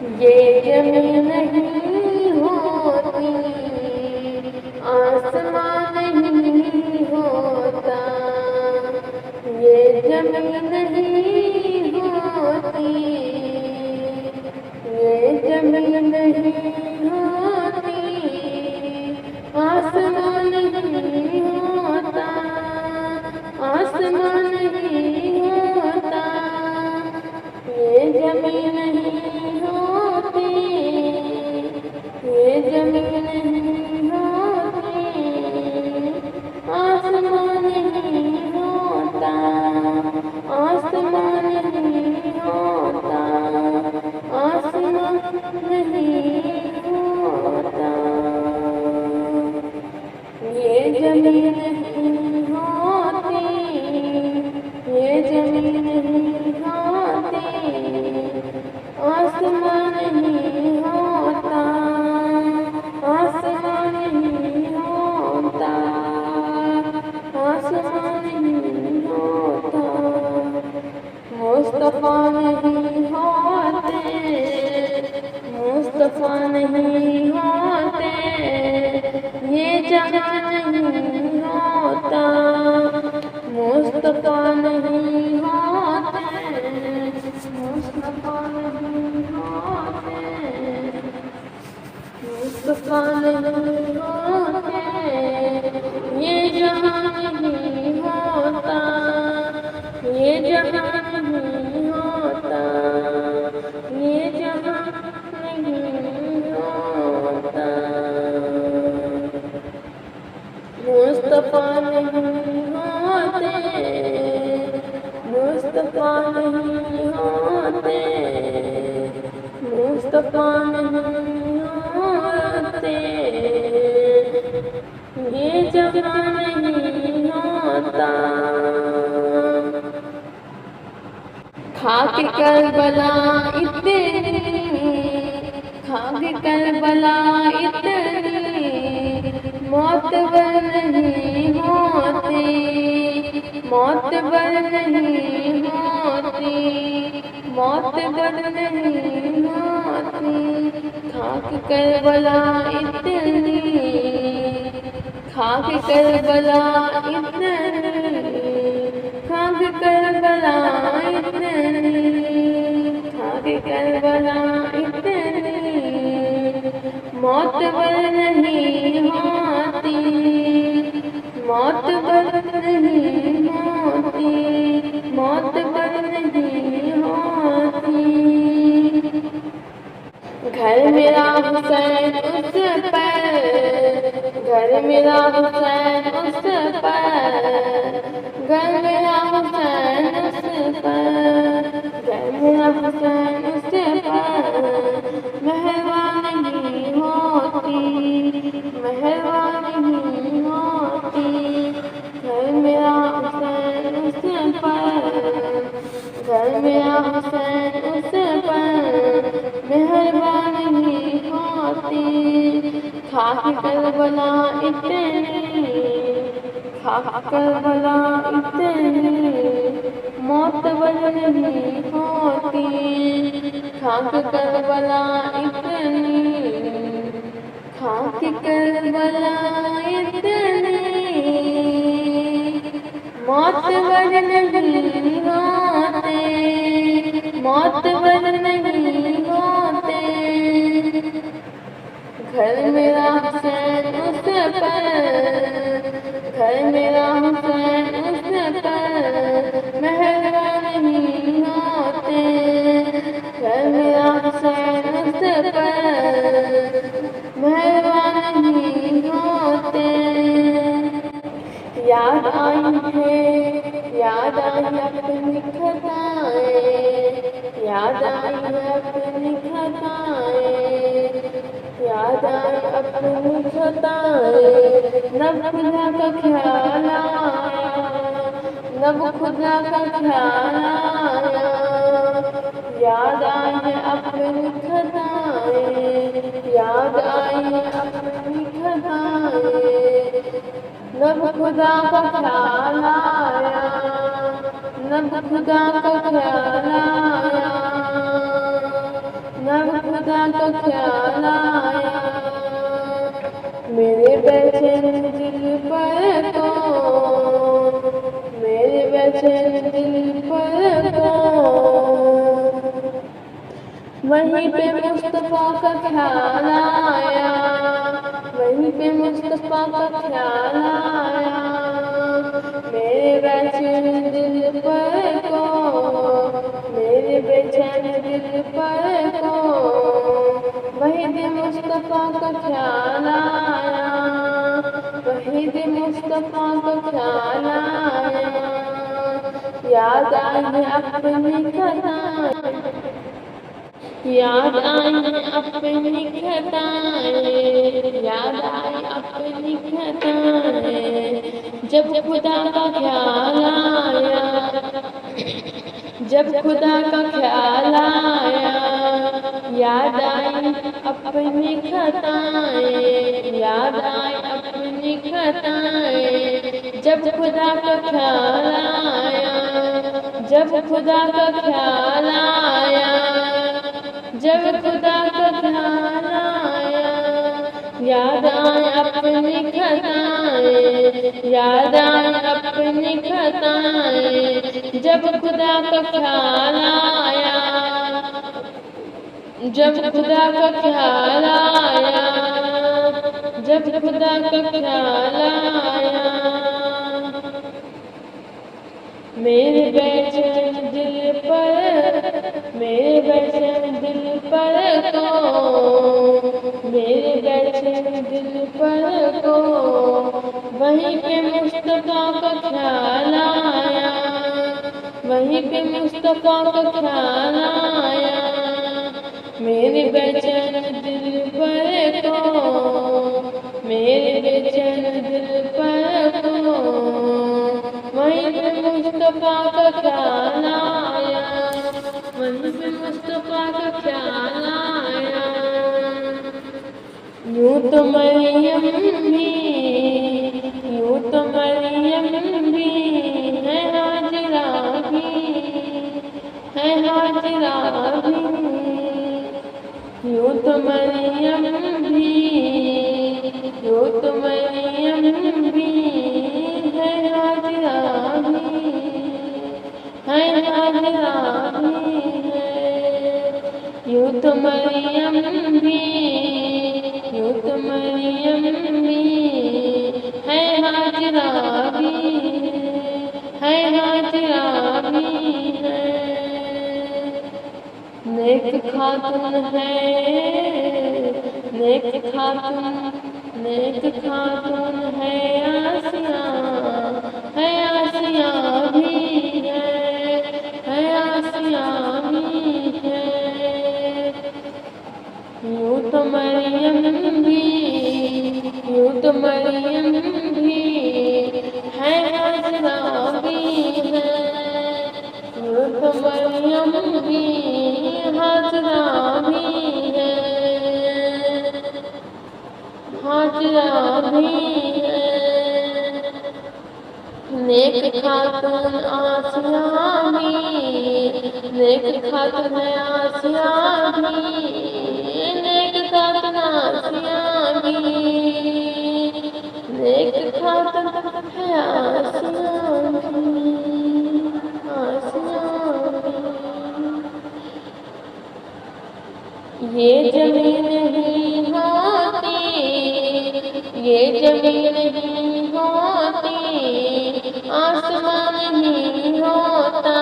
ये ज़मीं नहीं होती, आसमान नहीं होता। ये ज़मीं नहीं होती, ये ज़मीं नहीं होती, आसमान नहीं होता, आसमान नहीं होता। ये ज़मीं नहीं होती, ये ज़मीं नहीं होती, आसमान नहीं होता, आसमान नहीं होता, आसमान नहीं होता। ये ज़मीं नहीं होती, ये ज़मीं नहीं होती, आसमान नहीं होता, आसमान नहीं होता, आसमान नहीं होता। मुस्तफा नहीं होते, मुस्तफा नहीं होते, ये जहां नहीं होता। मुस्तफा नहीं होते, मुस्तफा नहीं होते, मुस्तफा नहीं होते, ये जहां नहीं होता, ये जहां नहीं होता, ये जहां नहीं होता। मुस्तफा नहीं होते, मुस्तफा नहीं होते, मुस्तफा नहीं होते, ये जहां नहीं होता। खाक करबला इतनी, खाक करबला इतनी, मौतबर नहीं होती, मौतबर नहीं होती, मौतबर नहीं होती। खाक करबला इतनी, खाक करबला इतनी, खाक करबला इतनी, खाक करबला इतनी, मौतबर नहीं होती, मौतबर नहीं होती, मौतबर नहीं होती। घर मेरा हुसैन उस पर, घर मेरा हुसैन उस पर, घर मेरा हुसैन उस पर, घर मेरा हुसैन उस पर, मेहरबान नहीं होती, मेहरबान नहीं होती। घर मेरा हुसैन उस पर, घर मेरा हुसैन उस पर, मेहरबान नहीं होती। खाक करबला इतनी, खाक करबला इतनी, मौतबर नहीं होती। खाक करबला इतनी, खाक करबला इतनी, मौतबर नहीं होते, मौतबर नहीं होते। घर मेरा हुसैन उस पर, घर मेरा हुसैन उस पर, मेहरबान नहीं होते। घर मेरा हुसैन उस पर, मेहरबान नहीं होते। याद आई है, याद आई अपनी खताएं, याद आई अपनी खताएं, याद आई अपनी खताएं। नब खुदा का ख्याल आया, नब खुदा का ख्याल आया, याद आई अपनी खताएं, याद आई अपनी खताएं। नब खुदा का ख्याल आया, नब खुदा का ख्याल आया, नब खुदा का ख्याल आया, मेरे बेचैन दिल पर को, मेरे बेचैन दिल पर को, वहीं पे मुस्तफा का ख्याल आया, वहीं पे मुस्तफा का ख्याल आया, मेरे बेचैन दिल पर को, मेरे बेचैन दिल पर को, वहीं पे मुस्तफा का ख्याल आया, वहीं पे मुस्तफा का ख्याल आया, याद आई अपनी खताएं, याद आई अपनी खताएं, याद आई अपनी खताएं, जब खुदा का ख्याल आया, जब खुदा का ख्याल आया, याद आई अपनी खताएं, याद आई अपनी खताएं, जब खुदा का ख्याल आया, जब खुदा का ख्याल आया, जब खुदा का ख्याल आया, याद आए अपनी खताएं, याद आए अपनी खताएं, जब खुदा का ख्याल आया, जब खुदा का ख्याल आया, जब खुदा का ख्याल आया, मेरे बेचैन दिल पर, मेरे बेचैन दिल पर को, मेरे बेचैन दिल पर को, वहीं पे मुस्तफा का ख्याल आया, वहीं पे मुस्तफा का ख्याल आया, मेरे बेचैन दिल पर को, मेरे बेचैन दिल पर को, वहीं पे मुस्तफा का ख्याल आया, वहीं पे मुस्तफा का ख्याल आया, यूं तो मरियम भी, यूं तो मरियम भी है हाजिरा भी, है हाजिरा भी, यूं तो मरियम भी, यूं तो मरियम भी है हाजिरा भी, है हाजिरा भी है, यूं तो मरियम भी, यूं तो मरियम भी है हाजिरा भी, है हाजिरा भी है, नेक खातून है, नेक खातून, नेक खातून है आसिया, है आसिया भी है आसिया भी है, यूं तो मरियम भी, यूं तो मरियम भी है हाजिरा भी है, यूं तो मरियम भी हाजिरा भी है, हाजिरा भी है, नेक खातून आसिया भी, नेक खातून है आसिया भी, नेक खातून आसिया भी, नेक खातून है आसिया भी, आसिया भी, ये जमीन नहीं होती, ये जमीन नहीं होती, आसमान नहीं होता,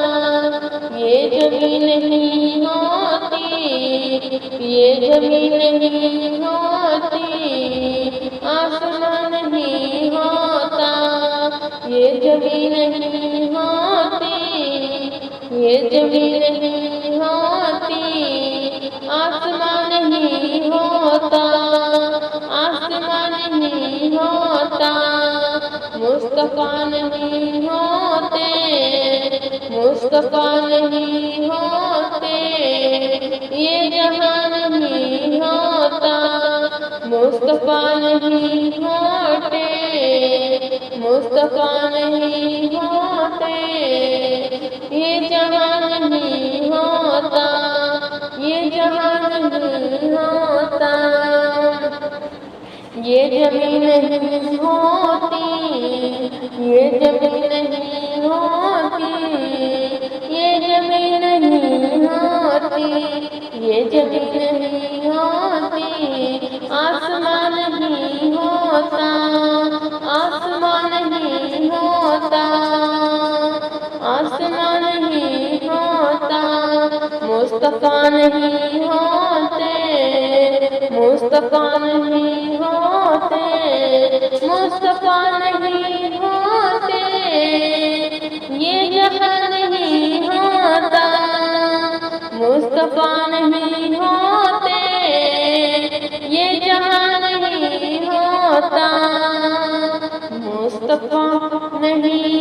ये जमीन नहीं होती, ये जमीन नहीं होती, आसमान नहीं होता, ये जमीन नहीं होती, ये जमीन नहीं होती, आसमान नहीं होता, आसमान नहीं होता, मुस्तफा नहीं होते, मुस्तफा नहीं होते, ये जहान नहीं होता, मुस्तफा नहीं होते, मुस्तफा नहीं होते, ये जहान नहीं होता, ये जहां नहीं होता, ये जमीन नहीं होती, ये जमीन नहीं होती, ये जमीन नहीं होती, ये जमीन नहीं होती, आसमान नहीं होता, आसमान नहीं होता, आसमान नहीं होता, मुस्तफा नहीं होते, मुस्तफा नहीं होते, मुस्तफा नहीं होते, ये जहां नहीं होता, मुस्तफा नहीं होते, ये जहां नहीं होता, मुस्तफा नहीं